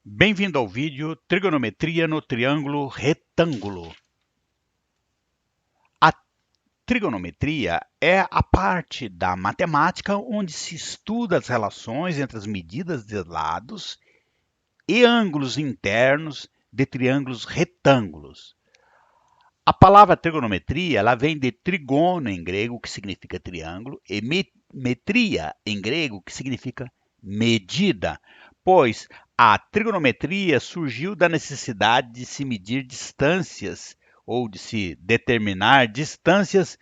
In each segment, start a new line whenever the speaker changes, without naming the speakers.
Bem-vindo ao vídeo Trigonometria no Triângulo Retângulo. A trigonometria é a parte da matemática onde se estuda as relações entre as medidas de lados e ângulos internos de triângulos retângulos. A palavra trigonometria ela vem de trigono em grego, que significa triângulo, e metria em grego, que significa medida, pois a trigonometria surgiu da necessidade de se medir distâncias ou de se determinar distâncias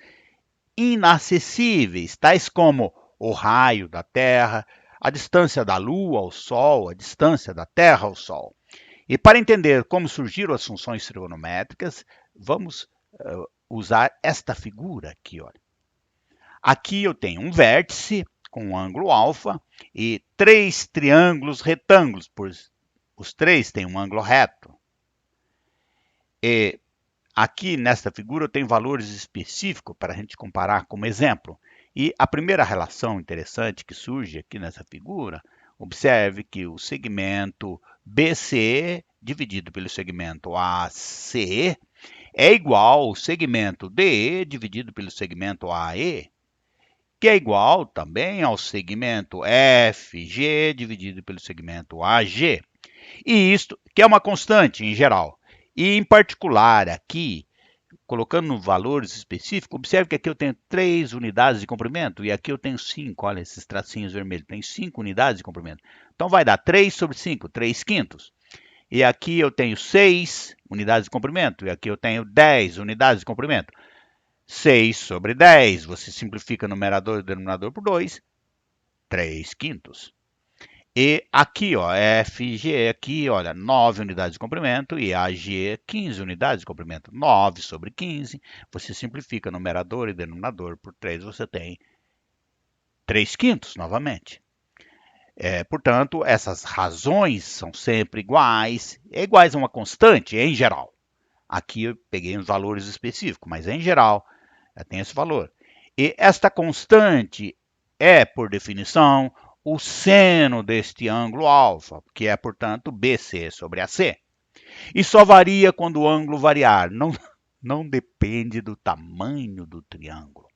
inacessíveis, tais como o raio da Terra, a distância da Lua ao Sol, a distância da Terra ao Sol. E para entender como surgiram as funções trigonométricas, vamos usar esta figura aqui. Olha. Aqui eu tenho um vértice com um ângulo alfa e três triângulos retângulos, pois os três têm um ângulo reto. E aqui nesta figura eu tenho valores específicos para a gente comparar como exemplo. E a primeira relação interessante que surge aqui nessa figura, observe que o segmento BC dividido pelo segmento AC é igual ao segmento DE dividido pelo segmento AE, que é igual também ao segmento FG dividido pelo segmento AG. E isto que é uma constante em geral. E em particular aqui, colocando valores específicos, observe que aqui eu tenho 3 unidades de comprimento e aqui eu tenho 5, olha esses tracinhos vermelhos, tem 5 unidades de comprimento. Então vai dar 3 sobre 5, 3 quintos. E aqui eu tenho 6 unidades de comprimento e aqui eu tenho 10 unidades de comprimento. 6 sobre 10, você simplifica numerador e denominador por 2, 3 quintos. E aqui, ó, FG, aqui, olha, 9 unidades de comprimento e AG, 15 unidades de comprimento. 9 sobre 15, você simplifica numerador e denominador por 3, você tem 3 quintos novamente. Portanto, essas razões são sempre iguais, iguais a uma constante em geral. Aqui eu peguei uns valores específicos, mas em geral tem esse valor. E esta constante é, por definição, o seno deste ângulo alfa, que é, portanto, BC sobre AC. E só varia quando o ângulo variar, não depende do tamanho do triângulo.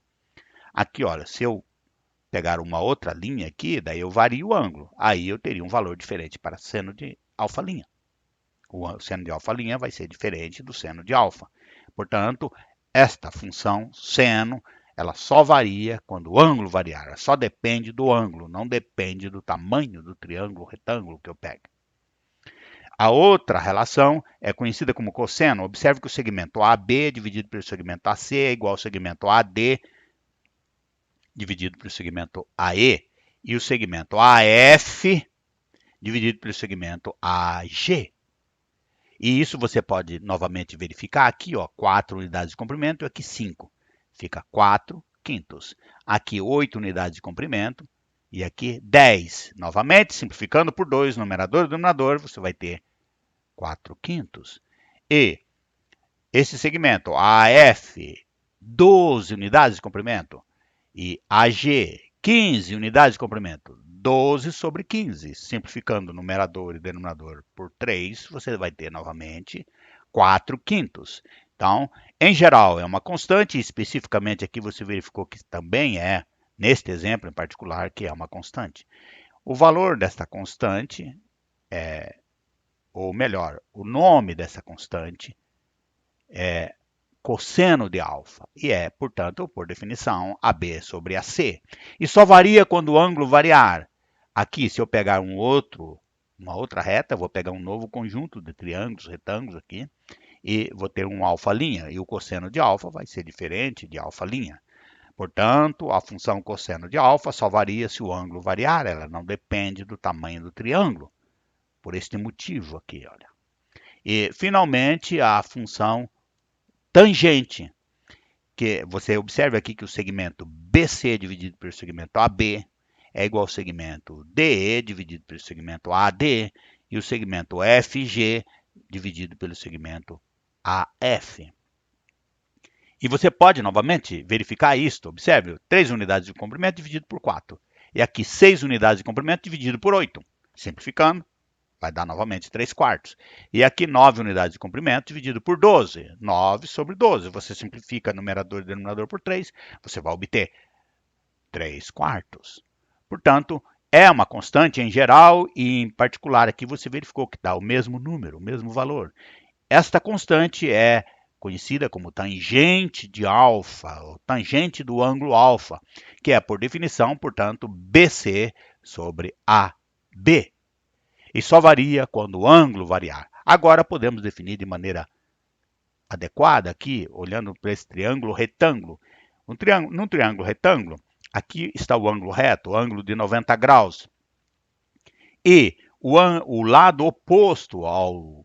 Aqui, olha, se eu pegar uma outra linha aqui, daí eu vario o ângulo. Aí eu teria um valor diferente para seno de alfa'. O seno de alfa' vai ser diferente do seno de alfa. Portanto, esta função seno, ela só varia quando o ângulo variar. Ela só depende do ângulo, não depende do tamanho do triângulo retângulo que eu pego. A outra relação é conhecida como cosseno. Observe que o segmento AB dividido pelo segmento AC é igual ao segmento AD dividido pelo segmento AE. E o segmento AF dividido pelo segmento AG. E isso você pode novamente verificar aqui, ó, 4 unidades de comprimento e aqui 5. Fica 4 quintos. Aqui 8 unidades de comprimento e aqui 10. Novamente, simplificando por 2, numerador e denominador, você vai ter 4 quintos. E esse segmento AF, 12 unidades de comprimento e AG, 15 unidades de comprimento, 12 sobre 15, simplificando numerador e denominador por 3, você vai ter novamente 4 quintos. Então, em geral, é uma constante, e especificamente aqui você verificou que também é, neste exemplo em particular, que é uma constante. O valor desta constante, ou melhor, o nome dessa constante é cosseno de alfa, e é, portanto, por definição, AB sobre AC. E só varia quando o ângulo variar. Aqui, se eu pegar uma outra reta, vou pegar um novo conjunto de triângulos, retângulos aqui, e vou ter um alfa', e o cosseno de alfa vai ser diferente de alfa'. Portanto, a função cosseno de alfa só varia se o ângulo variar, ela não depende do tamanho do triângulo, por este motivo aqui, olha. E, finalmente, a função tangente, que você observa aqui que o segmento BC dividido pelo segmento AB é igual ao segmento DE dividido pelo segmento AD e o segmento FG dividido pelo segmento AF. E você pode novamente verificar isto. Observe, 3 unidades de comprimento dividido por 4. E aqui 6 unidades de comprimento dividido por 8. Simplificando, vai dar novamente 3/4. E aqui 9 unidades de comprimento dividido por 12. 9 sobre 12. Você simplifica numerador e denominador por 3, você vai obter 3/4. Portanto, é uma constante em geral e em particular aqui você verificou que dá o mesmo número, o mesmo valor. Esta constante é conhecida como tangente de alfa, ou tangente do ângulo alfa, que é, por definição, portanto, BC sobre AB. E só varia quando o ângulo variar. Agora podemos definir de maneira adequada aqui, olhando para esse triângulo retângulo. Num triângulo retângulo, aqui está o ângulo reto, o ângulo de 90 graus. E o lado oposto ao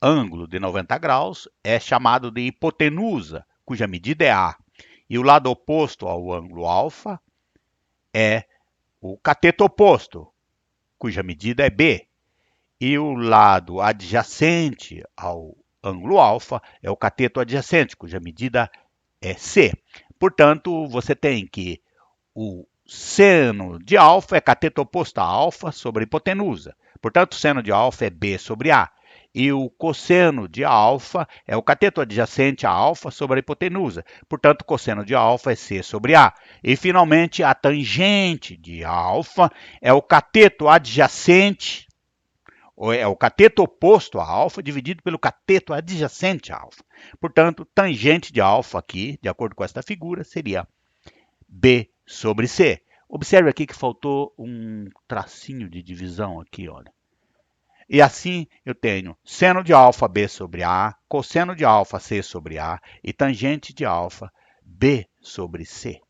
ângulo de 90 graus é chamado de hipotenusa, cuja medida é A. E o lado oposto ao ângulo alfa é o cateto oposto, cuja medida é B. E o lado adjacente ao ângulo alfa é o cateto adjacente, cuja medida é C. Portanto, você tem que o seno de alfa é cateto oposto a alfa sobre a hipotenusa. Portanto, o seno de alfa é B sobre A. E o cosseno de alfa é o cateto adjacente a alfa sobre a hipotenusa. Portanto, o cosseno de alfa é C sobre A. E, finalmente, a tangente de alfa é o cateto adjacente, ou é o cateto oposto a alfa, dividido pelo cateto adjacente a alfa. Portanto, tangente de alfa aqui, de acordo com esta figura, seria B sobre C. Observe aqui que faltou um tracinho de divisão aqui, olha. E assim eu tenho seno de alfa B sobre A, cosseno de alfa C sobre A e tangente de alfa B sobre C.